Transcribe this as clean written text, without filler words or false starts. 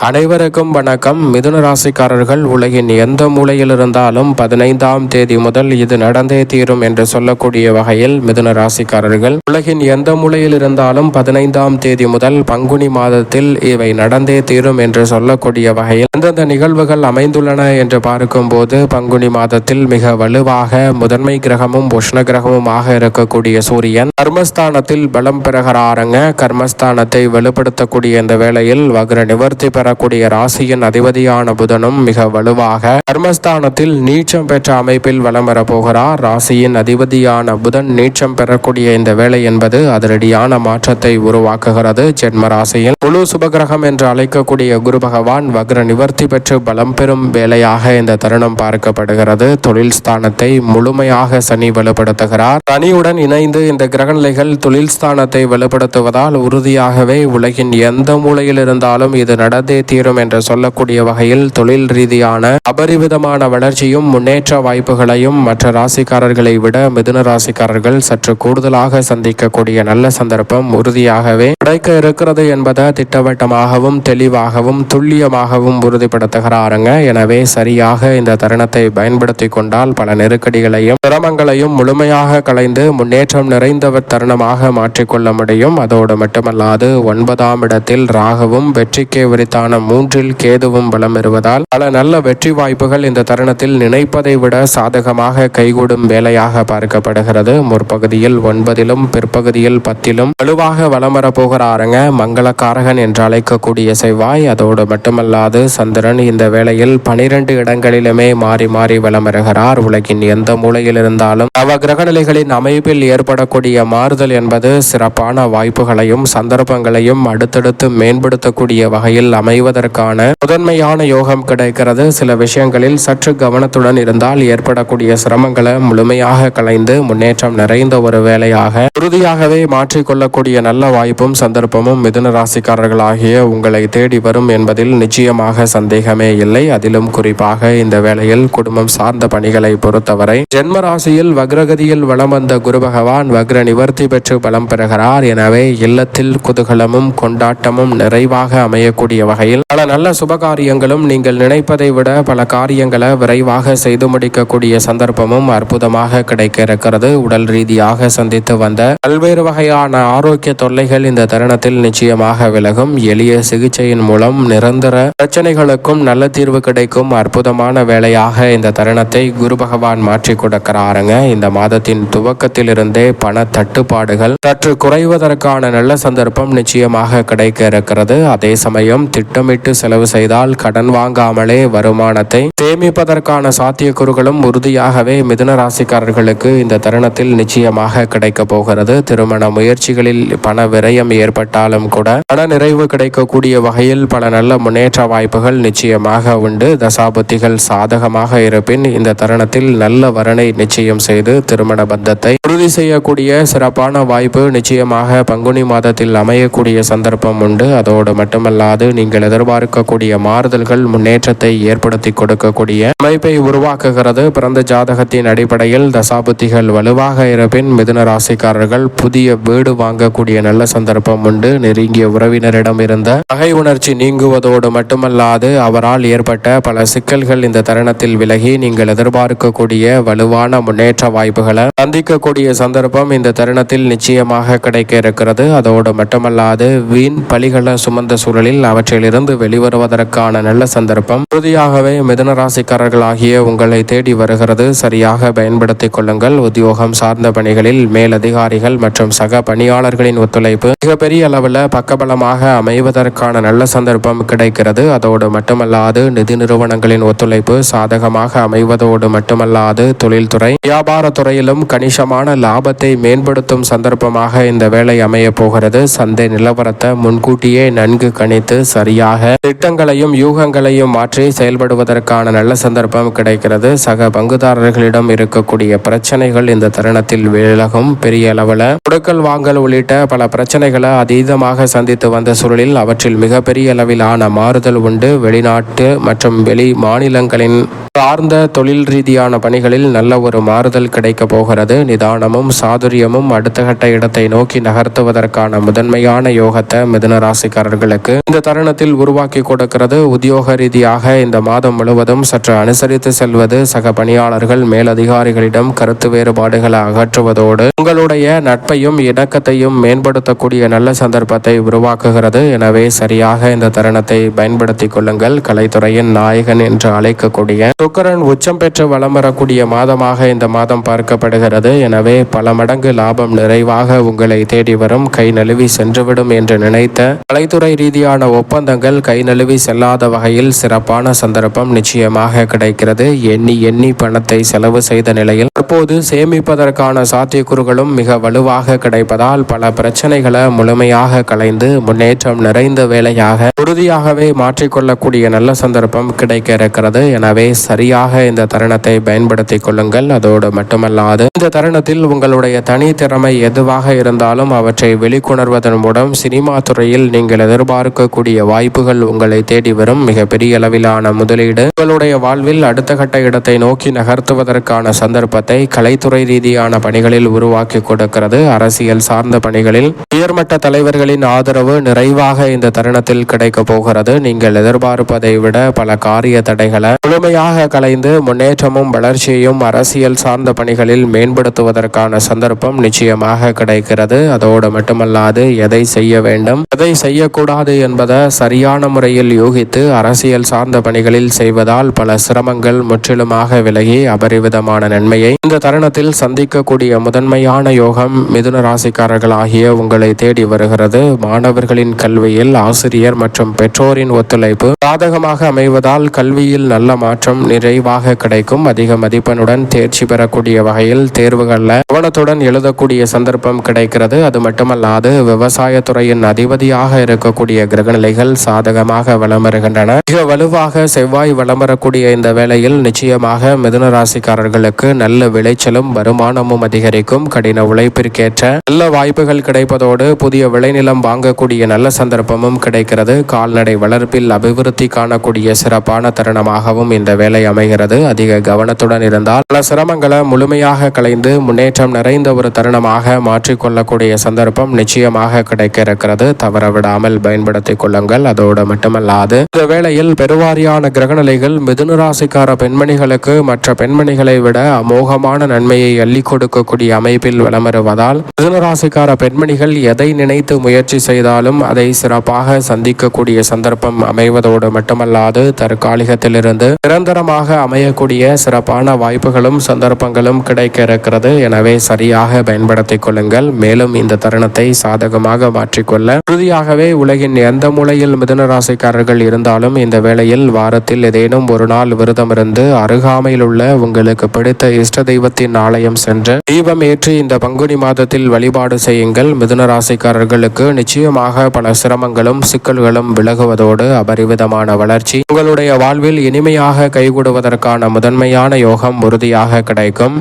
அனைவருக்கும் வணக்கம். மிதுன ராசிக்காரர்கள் உலகின் எந்த மூலையில் இருந்தாலும் 15ஆம் தேதி முதல் இது நடந்தே தீரும் என்று சொல்லக்கூடிய வகையில் மிதுன ராசிக்காரர்கள் உலகின் எந்த மூலையில் இருந்தாலும் 15ஆம் தேதி முதல் பங்குனி மாதத்தில் இவை நடந்தே தீரும் என்று சொல்லக்கூடிய வகையில் எந்தெந்த நிகழ்வுகள் அமைந்துள்ளன என்று பார்க்கும்போது பங்குனி மாதத்தில் மிக வலுவாக முதன்மை கிரகமும் உஷ்ண கிரகமுமாக இருக்கக்கூடிய சூரியன் கர்மஸ்தானத்தில் பலம் பெறுகிறாருங்க. கர்மஸ்தானத்தை வலுப்படுத்தக்கூடிய இந்த வேளையில் வக்ர நிவர்த்தி பெறக்கூடிய ராசியின் அதிபதியான புதனும் மிக வலுவாக கர்மஸ்தானத்தில் நீச்சம் பெற்ற அமைப்பில் வலம் வரப்போகிறார். ராசியின் அதிபதியான புதன் நீச்சம் பெறக்கூடிய இந்த வேளை என்பது அதிரடியான மாற்றத்தை உருவாக்குகிறது. ஜென்ம ராசியில் முழு சுபகிரகம் என்று அழைக்கக்கூடிய குரு பகவான் வக்ர நிவர்த்தி பெற்று பலம் பெறும் வேளையாக இந்த தருணம் பார்க்கப்படுகிறது. தொழில் ஸ்தானத்தை முழுமையாக சனி வலுப்படுத்துகிறார். சனியுடன் இணைந்து இந்த கிரகநிலைகள் தொழில் ஸ்தானத்தை வலுப்படுத்துவதால் உறுதியாகவே உலகின் எந்த மூலையில் இருந்தாலும் இது நடந்தே தீரும் என்று சொல்லக்கூடிய வகையில் தொழில் ரீதியான அபரிவிதமான வளர்ச்சியும் முன்னேற்ற வாய்ப்புகளையும் மற்ற ராசிக்காரர்களை விட மிதுன ராசிக்காரர்கள் சற்று கூடுதலாக சந்திக்கக்கூடிய நல்ல சந்தர்ப்பம் உறுதியாகவே கிடைக்க இருக்கிறது என்பதை திட்டவட்டமாகவும் தெளிவாகவும் துல்லியமாகவும் உறுதிப்படுத்துகிறாருங்க. எனவே சரியாக இந்த தருணத்தை பயன்படுத்தி கொண்டால் பல நெருக்கடிகளையும் சிரமங்களையும் முழுமையாக களைந்து முன்னேற்றம் நிறைந்த தருணமாக மாற்றிக்கொள்ள முடியும். அதோடு மட்டுமல்லாது 9ஆம் இடத்தில் ராகுவும் வெற்றிக்கே உரித்தான 3இல் கேதுவும் பலம் பெறுவதால் பல நல்ல வெற்றி வாய்ப்புகள் இந்த தருணத்தில் நினைப்பதை விட சாதகமாக கைகூடும் வேலையாக பார்க்கப்படுகிறது. முற்பகுதியில் 9இலும் பிற்பகுதியில் 10இலும் வலுவாக வலம் வரப்போகிறாருங்க. மங்களக்காரகன் என்று அழைக்கக்கூடிய செவ்வாய், அதோடு மட்டுமல்லாது சந்திரன் இந்த வேளையில் 12 இடங்களிலுமே மாறி மாறி வலம் வருகிறார். உலகின் எந்த மூலையில் இருந்தாலும் நவ கிரகநிலைகளின் அமைப்பில் ஏற்படக்கூடிய மாறுதல் என்பது சிறப்பான வாய்ப்புகளையும் சந்தர்ப்பங்களையும் அடுத்தடுத்து மேம்படுத்தக்கூடிய வகையில் அமைவதற்கான முதன்மையான யோகம் கிடைக்கிறது. சில விஷயங்களில் சற்று கவனத்துடன் இருந்தால் ஏற்படக்கூடிய சிரமங்களை முழுமையாக களைந்து முன்னேற்றம் நிறைந்த ஒரு வேலையாக உறுதியாகவே மாற்றிக்கொள்ளக்கூடிய நல்ல வாய்ப்பும் சந்தர்ப்பமும் மிதுன ராசிக்காரர்களாகிய உங்களை தேடி வரும் என்பதில் நிச்சயமாக சந்தேகமே இல்லை. அதிலும் குறிப்பாக இந்த வேளையில் குடும்பம் சார்ந்த பணிகளை பொறுத்தவரை ஜென்ம ராசியில் வக்ரகதியில் வலம் வந்த குரு பகவான் வக்ர நிவர்த்தி பெற்று பலம் பெறுகிறார். எனவே இல்லத்தில் குதூகலமும் கொண்டாட்டமும் நிறைவாக அமையக்கூடிய வகையில் பல நல்ல சுபகாரியங்களும் நீங்கள் நினைப்பதை விட பல காரியங்களை விரைவாக செய்து முடிக்கக்கூடிய சந்தர்ப்பமும் அற்புதமாக கிடைக்க இருக்கிறது. உடல் ரீதியாக சந்தித்து வந்த பல்வேறு வகையான ஆரோக்கிய தொல்லைகள் இந்த தருணத்தில் நிச்சயமாக விலகும். எளிய சிகிச்சையின் மூலம் நிரந்தர பிரச்சனைகளுக்கும் நல்ல தீர்வு கிடைக்கும் அற்புதமான வேலையாக இந்த தருணத்தை குரு பகவான் மாற்றி கொடுக்கிறாருங்க. இந்த மாதத்தின் துவக்கத்திலிருந்தே பண தட்டுப்பாடுகள் சற்று குறைவதற்கான நல்ல சந்தர்ப்பம் நிச்சயமாக கிடைக்க இருக்கிறது. அதே சமயம் திட்டமிட்டு செலவு செய்தால் கடன் வாங்காமலே வருமானத்தை சேமிப்பதற்கான சாத்தியக்கூறுகளும் உறுதியாகவே மிதுன ராசிக்காரர்களுக்கு இந்த தருணத்தில் நிச்சயமாக கிடைக்க போகிறது. திருமண முயற்சிகளில் பண விரயம் ஏற்பட்டாலும் கூட பண நிறைவு கிடைக்கக்கூடிய வகையில் பல நல்ல முன்னேற்ற வாய்ப்புகள் நிச்சயமாக உண்டு. தசாபுத்திகள் சாதகமாக இருப்பின் இந்த தருணத்தில் நல்ல வரனை நிச்சயம் செய்து திருமண பந்தத்தை உறுதி செய்யக்கூடிய சிறப்பான வாய்ப்பு நிச்சயமாக பங்குனி மாதத்தில் அமையக்கூடிய சந்தர்ப்பம் உண்டு. அதோடு மட்டுமல்லாது நீங்கள் எதிர்பார்க்கக்கூடிய மாறுதல்கள் முன்னேற்றத்தை ஏற்படுத்தி கொடுக்கக்கூடிய அமைப்பை உருவாக்குகிறது. பிறந்த ஜாதகத்தின் அடிப்படையில் தசாபுத்திகள் வலுவாக இருப்பின் மிதுன ராசிக்காரர்கள் புதிய வீடு வாங்கக்கூடிய நல்ல சந்தர்ப்பம் உண்டு. நெருங்கிய உறவினரிடம் இருந்த பகை உணர்ச்சி நீங்குவதோடு மட்டுமல்லாது அவரால் ஏற்பட்ட பல சிக்கல்கள் இந்த தருணத்தில் விலகி நீங்கள் எதிர்பார்க்கக்கூடிய வலுவான முன்னேற்ற வாய்ப்புகளை சந்திக்கக்கூடிய சந்தர்ப்பம் இந்த தருணத்தில் நிச்சயமாக கிடைக்க இருக்கிறது. அதோடு மட்டுமல்லாது வீண் பலிகளை சுமந்த சூழலில் அவற்றிலிருந்து வெளிவருவதற்கான நல்ல சந்தர்ப்பம் உறுதியாகவே மிதுன ராசிக்காரர்களாகிய உங்களை தேடி வருகிறது. சரியாக பயன்படுத்திக் கொள்ளுங்கள். உத்தியோகம் சார்ந்த பணிகளில் மேலதிகாரிகள் மற்றும் சக பணியாளர்களின் ஒத்துழைப்பு மிகப்பெரிய அளவில் பக்கபலமாக அமைவதற்கான நல்ல சந்தர்ப்பம் கிடைக்கிறது. அதோடு மட்டுமல்லாது நிதி நிறுவனங்களின் ஒத்துழைப்பு சாதகமாக அமைவதோடு மட்டுமல்லாது தொழில்துறை வியாபாரத்துறையிலும் கணிசமான லாபத்தை மேம்படுத்தும் சந்தர்ப்பமாக இந்த வேலை அமைய போகிறது. சந்தை நிலவரத்தை முன்கூட்டியே நன்கு கணித்து சரியாக திட்டங்களையும் யூகங்களையும் மாற்றி செயல்படுவதற்கான நல்ல சந்தர்ப்பம் கிடைக்கிறது. சக பங்குதாரர்களிடம் இருக்கக்கூடிய பிரச்சனைகள் இந்த தருணத்தில் விலகும். பெரிய அளவில் கொடுக்கல் வாங்கல் உள்ளிட்ட பல பிரச்சனைகளை அதீதமாக சந்தித்து வந்த சூழலில் அவற்றில் மிகப்பெரிய அளவிலான மாறுதல் உண்டு. வெளிநாட்டு மற்றும் வெளி மாநிலங்களின் சார்ந்த தொழில் ரீதியான பணிகளில் நல்ல ஒரு மாறுதல் கிடைக்க போகிறது. நிதானமும் சாதுரியமும் அடுத்த கட்ட இடத்தை நோக்கி நகர்த்துவதற்கான முதன்மையான யோகத்தை மிதுன ராசிக்காரர்களுக்கு இந்த தருணத்தில் உருவாக்கி கொடுக்கிறது. உத்தியோக ரீதியாக இந்த மாதம் முழுவதும் சற்று அனுசரித்து செல்வது, சக பணியாளர்கள் மேலதிகாரிகளிடம் கருத்து வேறுபாடுகளை அகற்றுவதோடு உங்களுடைய நட்பையும் இணக்கத்தையும் மேம்படுத்தக்கூடிய நல்ல சந்தர்ப்பத்தை உருவாக்குகிறது. எனவே சரியாக இந்த தருணத்தை பயன்படுத்திக் கொள்ளுங்கள். கலைத்துறையின் நாயகன் என்று அழைக்கக்கூடிய சுக்கிரன் உச்சம் பெற்று வலம் வரக்கூடிய மாதமாக இந்த மாதம் பார்க்கப்படுகிறது. எனவே பல மடங்கு லாபம் நிறைவாக உங்களை தேடி வரும். கை நழுவி சென்றுவிடும் என்று நினைத்த கலைத்துறை ரீதியான ஒப்பந்தங்கள் கை நழுவி செல்லாத வகையில் சிறப்பான சந்தர்ப்பம் நிச்சயமாக கிடைக்கிறது. எண்ணி எண்ணி பணத்தை செலவு செய்த நிலையில் தற்போது சேமிப்பதற்கான சாத்தியக்கூறுகளும் மிக வலுவாக கிடைப்பதால் பல பிரச்சனைகளை முழுமையாக களைந்து முன்னேற்றம் நிறைந்த வேலையாக உறுதியாகவே மாற்றிக்கொள்ளக்கூடிய நல்ல சந்தர்ப்பம் கிடைக்க இருக்கிறது. எனவே சரியாக இந்த தருணத்தை பயன்படுத்திக் கொள்ளுங்கள். அதோடு மட்டுமல்லாது இந்த தருணத்தில் உங்களுடைய தனி திறமை எதுவாக இருந்தாலும் அவற்றை வெளிக்கொணர்வதன் மூலம் சினிமா துறையில் நீங்கள் எதிர்பார்க்கக்கூடிய வாய்ப்புகள் உங்களை தேடி வரும். மிக பெரிய அளவிலான முதலீடு உங்களுடைய வாழ்வில் அடுத்த கட்ட இடத்தை நோக்கி நகர்த்துவதற்கான சந்தர்ப்பத்தை கலைத்துறை ரீதியான பணிகளில் உருவாக்கி கொடுக்கிறது. அரசியல் சார்ந்த பணிகளில் உயர்மட்ட தலைவர்களின் ஆதரவு நிறைவாக இந்த தருணத்தில் கிடைக்க போகிறது. நீங்கள் எதிர்பார்ப்பதை விட பல காரிய தடைகளை முழுமையாக கலைந்து முன்னேற்றமும் வளர்ச்சியையும் அரசியல் சார்ந்த பணிகளில் மேம்படுத்துவதற்கான சந்தர்ப்பம் நிச்சயமாக கிடைக்கிறது. அதோடு மட்டுமல்லாது எதை செய்ய வேண்டும், எதை செய்யக்கூடாது என்பதை சரியான முறையில் யூகித்து அரசியல் சார்ந்த பணிகளில் செய்வதால் பல சிரமங்கள் முற்றிலுமாக விலகி அபரிவிதமான நன்மையை இந்த தருணத்தில் சந்திக்கக்கூடிய முதன்மையான யோகம் மிதுன ராசிக்காரர்கள் ஆகிய உங்களை தேடி வருகிறது. மாணவர்களின் கல்வியில் ஆசிரியர் மற்றும் பெற்றோரின் ஒத்துழைப்பு சாதகமாக அமைவதால் கல்வியில் நல்ல மாற்றம் நிறைவாக கிடைக்கும். அதிக மதிப்பெண்ணுடன் தேர்ச்சி பெறக்கூடிய வகையில் தேர்வுகளில் கவனத்துடன் எழுதக்கூடிய சந்தர்ப்பம் கிடைக்கிறது. அது மட்டுமல்லாது விவசாயத்துறையின் அதிபதியாக இருக்கக்கூடிய கிரகநிலைகள் சாதகமாக வலம் வருகின்றன. மிக வலுவாக செவ்வாய் வலம் வரக்கூடிய இந்த வேளையில் நிச்சயமாக மிதுன ராசிக்காரர்களுக்கு நல்ல விளைச்சலும் வருமானமும் அதிகரிக்கும். கடின உழைப்பிற்கேற்ற நல்ல வாய்ப்புகள் கிடைப்பதோடு புதிய விளைநிலம் வாங்கக்கூடிய நல்ல சந்தர்ப்பமும் கிடைக்கிறது. கால்நடை வளர்ப்பில் அபிவிருத்தி காணக்கூடிய சிறப்பான தருணமாகவும் இந்த வேலை அமைகிறது. அதிக கவனத்துடன் இருந்தால் பல சிரமங்களை முழுமையாக களைந்து முன்னேற்றம் நிறைந்த ஒரு தருணமாக மாற்றிக்கொள்ளக்கூடிய சந்தர்ப்பம் நிச்சயமாக கிடைக்க இருக்கிறது. தவறவிடாமல் பயன்படுத்திக் கொள்ளுங்கள். அதோடு மட்டுமல்லாது இந்த வேளையில் பெருவாரியான கிரகநிலைகள் மிதுன ராசிக்கார பெண்மணிகளுக்கு மற்ற பெண்மணிகளை விட அமோகமான நன்மையை அள்ளி கொடுக்கக்கூடிய அமைப்பில் வளமருவதால் மிதுன ராசிக்கார பெண்மணிகள் எதை நினைத்து முயற்சி செய்தாலும் அதை சிறப்பாக சந்திக்கக்கூடிய சந்தர்ப்பம் அமைவதோடு மட்டுமல்லாது தற்காலிகத்திலிருந்து நிரந்தரமாக அமையக்கூடிய சிறப்பான வாய்ப்புகளும் சந்தர்ப்பங்களும் கிடைக்க இருக்கிறது. எனவே சரியாக பயன்படுத்திக் கொள்ளுங்கள். மேலும் இந்த தருணத்தை சாதகமாக மாற்றிக்கொள்ள உறுதியாகவே உலகின் எந்த மூலையில் மிதுன ராசிக்காரர்கள் இருந்தாலும் இந்த வேளையில் வாரத்தில் ஏதேனும் ஒரு நாள் விரதம் இருந்து அருகாமையில் உள்ள உங்களுக்கு பிடித்த இஷ்ட தெய்வத்தின் ஆலயம் சென்று தீபம் ஏற்றி இந்த பங்குனி மாதத்தில் வழிபாடு செய்யுங்கள். மிதுன ராசிக்காரர்களுக்கு நிச்சயமாக பல சிரமங்களும் சிக்கல்களும் விலகுவதோடு அபரிவிதமான வளர்ச்சி உங்களுடைய வாழ்வில் இனிமையாக கைகூடுவதற்கான முதன்மையான யோகம் உறுதியாக கிடைக்கும்.